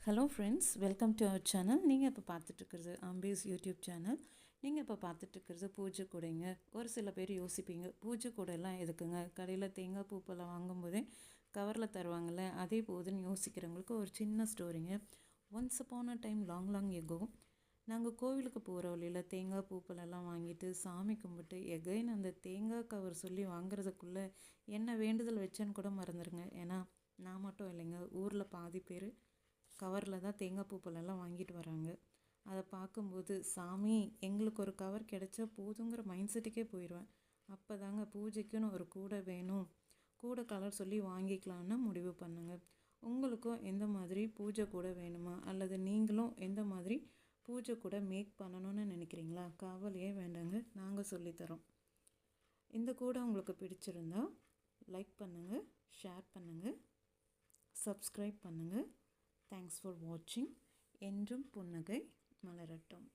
Hello friends, welcome to our channel. நீங்கள் இப்போ பார்த்துட்ருக்கிறது Ambi's YouTube channel. நீங்கள் இப்போ பார்த்துட்ருக்கிறது பூஜை கூடைங்க. ஒரு சில பேர் யோசிப்பீங்க, பூஜை கூடையெல்லாம் எதுக்குங்க, கடையில் தேங்காய் பூப்பெல்லாம் வாங்கும்போதே கவரில் தருவாங்கள்ல, அதே போதுன்னு யோசிக்கிறவங்களுக்கு ஒரு சின்ன ஸ்டோரிங்க. Once upon a time long ago நாங்கள் கோவிலுக்கு போகிற வழியில் தேங்காய் பூப்பெல்லாம் வாங்கிட்டு சாமி கும்பிட்டு எகைன் அந்த தேங்காய் கவர் சொல்லி வாங்குறதுக்குள்ளே என்ன வேண்டுதல் வச்சேன்னு கூட மறந்துடுங்க. ஏன்னா நான் மட்டும் இல்லைங்க, ஊரில் பாதி பேர் கவரில் தான் தேங்காய் பூப்பெல்லாம் வாங்கிட்டு வராங்க. அதை பார்க்கும்போது சாமி எங்களுக்கு ஒரு கவர் கிடைச்சா போதுங்கிற மைண்ட் செட்டுக்கே போயிடுவேன். அப்போ தாங்க பூஜைக்குன்னு ஒரு கூடை வேணும், கூடை கலர் சொல்லி வாங்கிக்கலான்னு முடிவு பண்ணுங்க. உங்களுக்கும் எந்த மாதிரி பூஜை கூடை வேணுமா, அல்லது நீங்களும் எந்த மாதிரி பூஜை கூடை மேக் பண்ணணும்னு நினைக்கிறீங்களா? கவலையே வேண்டாங்க, நாங்கள் சொல்லித்தரோம். இந்த கூடை உங்களுக்கு பிடிச்சிருந்தா லைக் பண்ணுங்கள், ஷேர் பண்ணுங்கள், சப்ஸ்கிரைப் பண்ணுங்கள். தேங்க்ஸ் ஃபார் வாட்சிங். என்றும் புன்னகை மலரட்டும்.